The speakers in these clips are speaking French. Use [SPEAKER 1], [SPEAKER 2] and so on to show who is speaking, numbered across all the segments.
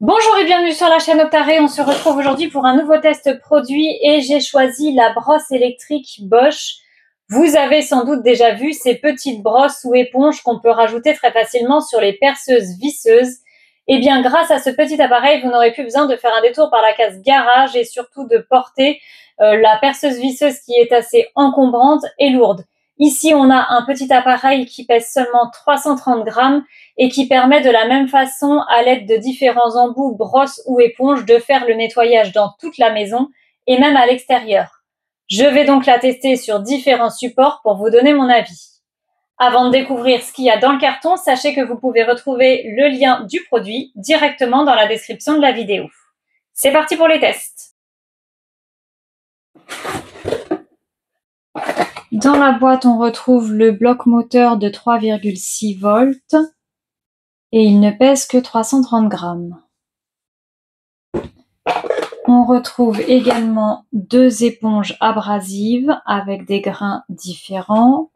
[SPEAKER 1] Bonjour et bienvenue sur la chaîne Octaré. On se retrouve aujourd'hui pour un nouveau test produit et j'ai choisi la brosse électrique Bosch. Vous avez sans doute déjà vu ces petites brosses ou éponges qu'on peut rajouter très facilement sur les perceuses visseuses. Eh bien, grâce à ce petit appareil, vous n'aurez plus besoin de faire un détour par la case garage et surtout de porter la perceuse visseuse qui est assez encombrante et lourde. Ici, on a un petit appareil qui pèse seulement 330 grammes et qui permet de la même façon, à l'aide de différents embouts, brosses ou éponges, de faire le nettoyage dans toute la maison et même à l'extérieur. Je vais donc la tester sur différents supports pour vous donner mon avis. Avant de découvrir ce qu'il y a dans le carton, sachez que vous pouvez retrouver le lien du produit directement dans la description de la vidéo. C'est parti pour les tests. Dans la boîte, on retrouve le bloc moteur de 3,6 volts et il ne pèse que 330 grammes. On retrouve également deux éponges abrasives avec des grains différents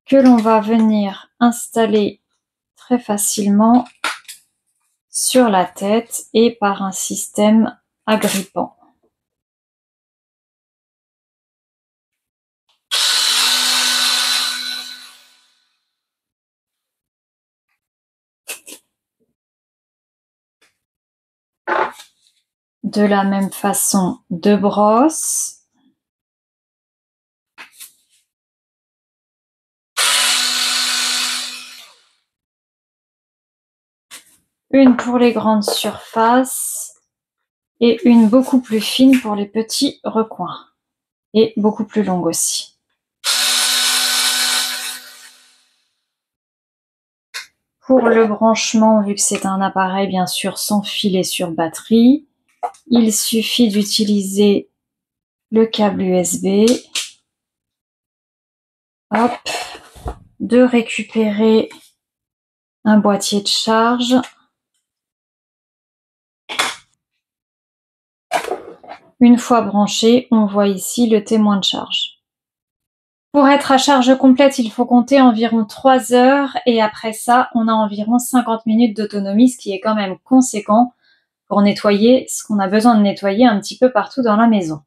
[SPEAKER 1] que l'on va venir installer très facilement sur la tête et par un système agrippant. De la même façon, deux brosses. Une pour les grandes surfaces et une beaucoup plus fine pour les petits recoins et beaucoup plus longue aussi. Pour le branchement, vu que c'est un appareil bien sûr sans fil et sur batterie, il suffit d'utiliser le câble USB, hop, de récupérer un boîtier de charge, une fois branché, on voit ici le témoin de charge. Pour être à charge complète, il faut compter environ 3 heures et après ça, on a environ 50 minutes d'autonomie, ce qui est quand même conséquent pour nettoyer ce qu'on a besoin de nettoyer un petit peu partout dans la maison.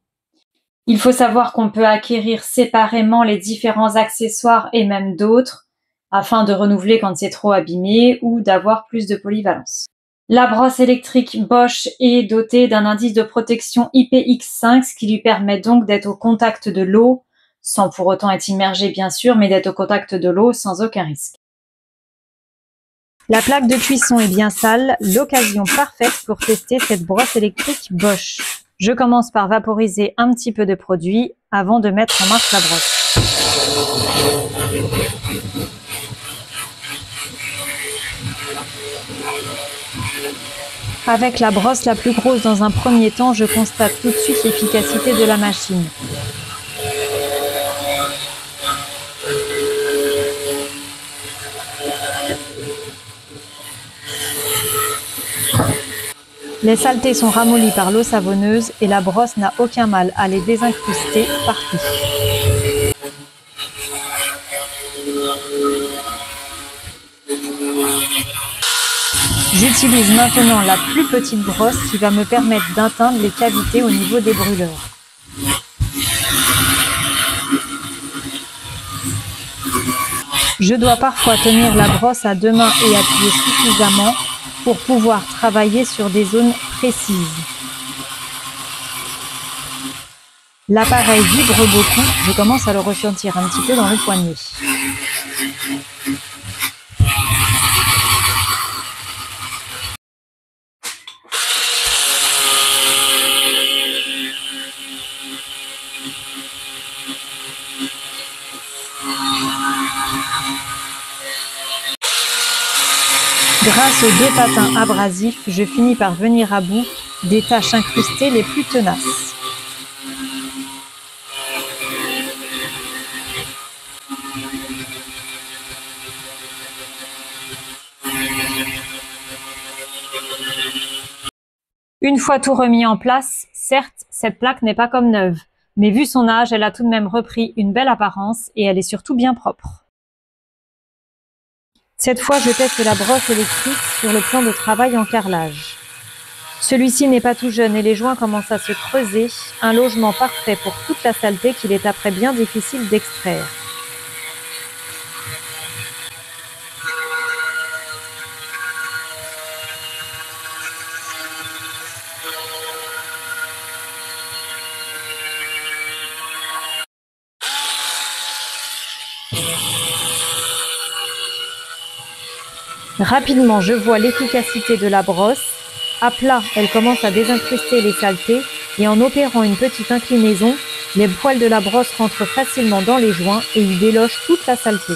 [SPEAKER 1] Il faut savoir qu'on peut acquérir séparément les différents accessoires et même d'autres afin de renouveler quand c'est trop abîmé ou d'avoir plus de polyvalence. La brosse électrique Bosch est dotée d'un indice de protection IPX5, ce qui lui permet donc d'être au contact de l'eau, sans pour autant être immergé bien sûr, mais d'être au contact de l'eau sans aucun risque. La plaque de cuisson est bien sale, l'occasion parfaite pour tester cette brosse électrique Bosch. Je commence par vaporiser un petit peu de produit avant de mettre en marche la brosse. Avec la brosse la plus grosse dans un premier temps, je constate tout de suite l'efficacité de la machine. Les saletés sont ramollies par l'eau savonneuse et la brosse n'a aucun mal à les désincruster partout. J'utilise maintenant la plus petite brosse qui va me permettre d'atteindre les cavités au niveau des brûleurs. Je dois parfois tenir la brosse à deux mains et appuyer suffisamment pour pouvoir travailler sur des zones précises. L'appareil vibre beaucoup, je commence à le ressentir un petit peu dans le poignet. Grâce aux deux patins abrasifs, je finis par venir à bout des taches incrustées les plus tenaces. Une fois tout remis en place, certes, cette plaque n'est pas comme neuve, mais vu son âge, elle a tout de même repris une belle apparence et elle est surtout bien propre. Cette fois, je teste la brosse électrique sur le plan de travail en carrelage. Celui-ci n'est pas tout jeune et les joints commencent à se creuser, un logement parfait pour toute la saleté qu'il est après bien difficile d'extraire. Rapidement, je vois l'efficacité de la brosse. À plat, elle commence à désincruster les saletés et en opérant une petite inclinaison, les poils de la brosse rentrent facilement dans les joints et y délogent toute la saleté.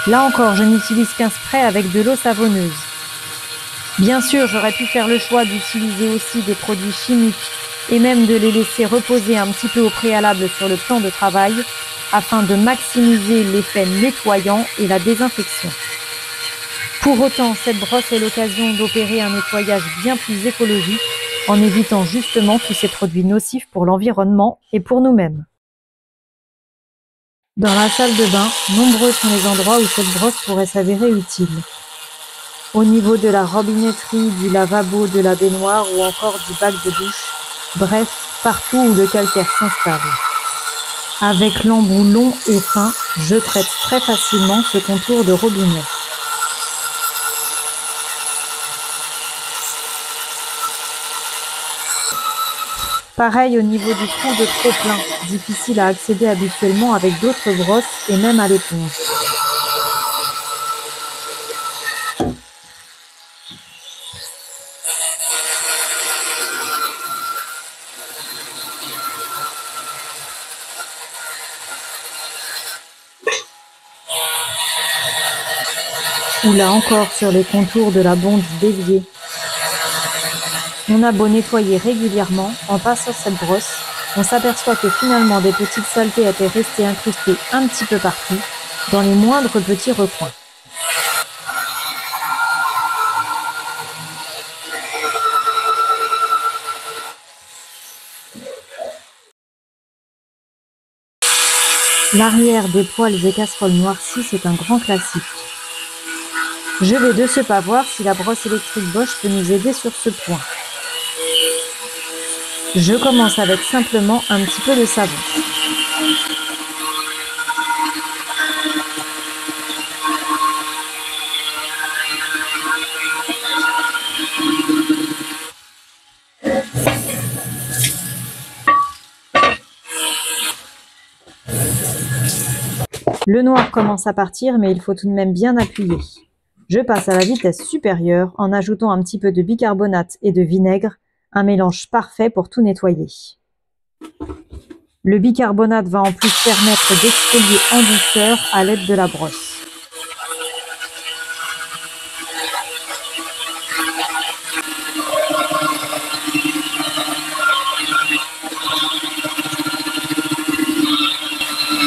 [SPEAKER 1] Là encore, je n'utilise qu'un spray avec de l'eau savonneuse. Bien sûr, j'aurais pu faire le choix d'utiliser aussi des produits chimiques et même de les laisser reposer un petit peu au préalable sur le plan de travail afin de maximiser l'effet nettoyant et la désinfection. Pour autant, cette brosse est l'occasion d'opérer un nettoyage bien plus écologique en évitant justement tous ces produits nocifs pour l'environnement et pour nous-mêmes. Dans la salle de bain, nombreux sont les endroits où cette brosse pourrait s'avérer utile. Au niveau de la robinetterie, du lavabo, de la baignoire ou encore du bac de douche, bref, partout où le calcaire s'installe. Avec l'embout long et fin, je traite très facilement ce contour de robinet. Pareil au niveau du trou de trop-plein, difficile à accéder habituellement avec d'autres brosses et même à l'éponge. Ou là encore sur les contours de la bonde déviée. On a beau nettoyer régulièrement, en passant cette brosse, on s'aperçoit que finalement des petites saletés étaient restées incrustées un petit peu partout, dans les moindres petits recoins. L'arrière des poêles et casseroles noircies, c'est un grand classique. Je vais de ce pas voir si la brosse électrique Bosch peut nous aider sur ce point. Je commence avec simplement un petit peu de savon. Le noir commence à partir, mais il faut tout de même bien appuyer. Je passe à la vitesse supérieure en ajoutant un petit peu de bicarbonate et de vinaigre, un mélange parfait pour tout nettoyer. Le bicarbonate va en plus permettre d'exfolier en douceur à l'aide de la brosse.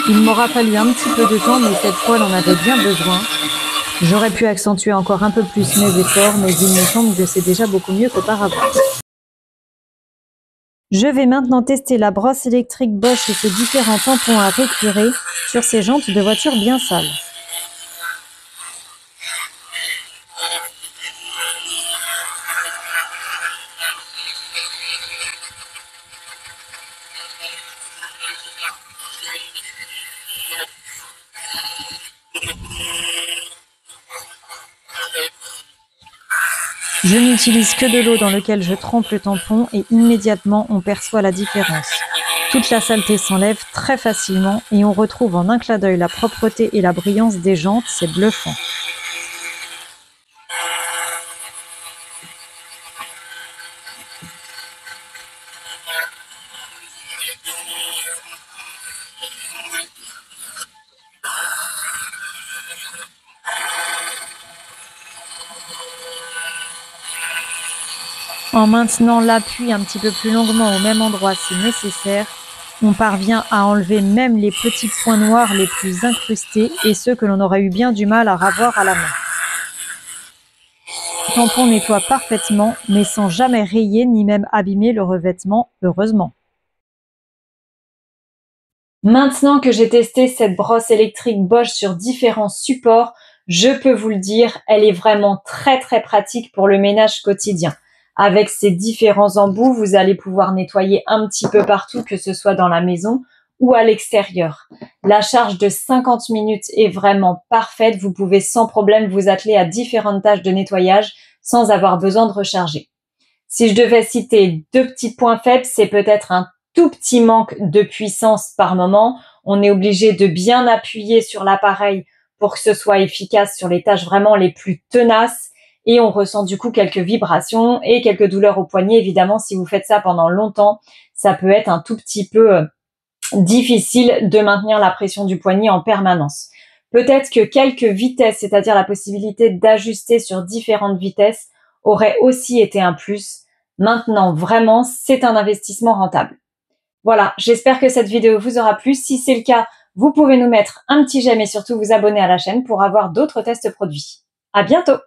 [SPEAKER 1] Il m'aura fallu un petit peu de temps, mais cette poêle en avait bien besoin. J'aurais pu accentuer encore un peu plus mes efforts, mais il me semble que c'est déjà beaucoup mieux qu'auparavant. Je vais maintenant tester la brosse électrique Bosch et ses différents tampons à récurer sur ces jantes de voiture bien sales. Je n'utilise que de l'eau dans laquelle je trempe le tampon et immédiatement on perçoit la différence. Toute la saleté s'enlève très facilement et on retrouve en un clin d'œil la propreté et la brillance des jantes, c'est bluffant. En maintenant l'appui un petit peu plus longuement au même endroit si nécessaire, on parvient à enlever même les petits points noirs les plus incrustés et ceux que l'on aurait eu bien du mal à ravoir à la main. tampon nettoie parfaitement, mais sans jamais rayer ni même abîmer le revêtement, heureusement. Maintenant que j'ai testé cette brosse électrique Bosch sur différents supports, je peux vous le dire, elle est vraiment très pratique pour le ménage quotidien. Avec ses différents embouts, vous allez pouvoir nettoyer un petit peu partout, que ce soit dans la maison ou à l'extérieur. La charge de 50 minutes est vraiment parfaite. Vous pouvez sans problème vous atteler à différentes tâches de nettoyage sans avoir besoin de recharger. Si je devais citer 2 petits points faibles, c'est peut-être un tout petit manque de puissance par moment. On est obligé de bien appuyer sur l'appareil pour que ce soit efficace sur les tâches vraiment les plus tenaces et on ressent du coup quelques vibrations et quelques douleurs au poignet. Évidemment, si vous faites ça pendant longtemps, ça peut être un tout petit peu difficile de maintenir la pression du poignet en permanence. Peut-être que quelques vitesses, c'est-à-dire la possibilité d'ajuster sur différentes vitesses, aurait aussi été un plus. Maintenant, vraiment, c'est un investissement rentable. Voilà, j'espère que cette vidéo vous aura plu. Si c'est le cas, vous pouvez nous mettre un petit j'aime et surtout vous abonner à la chaîne pour avoir d'autres tests produits. À bientôt!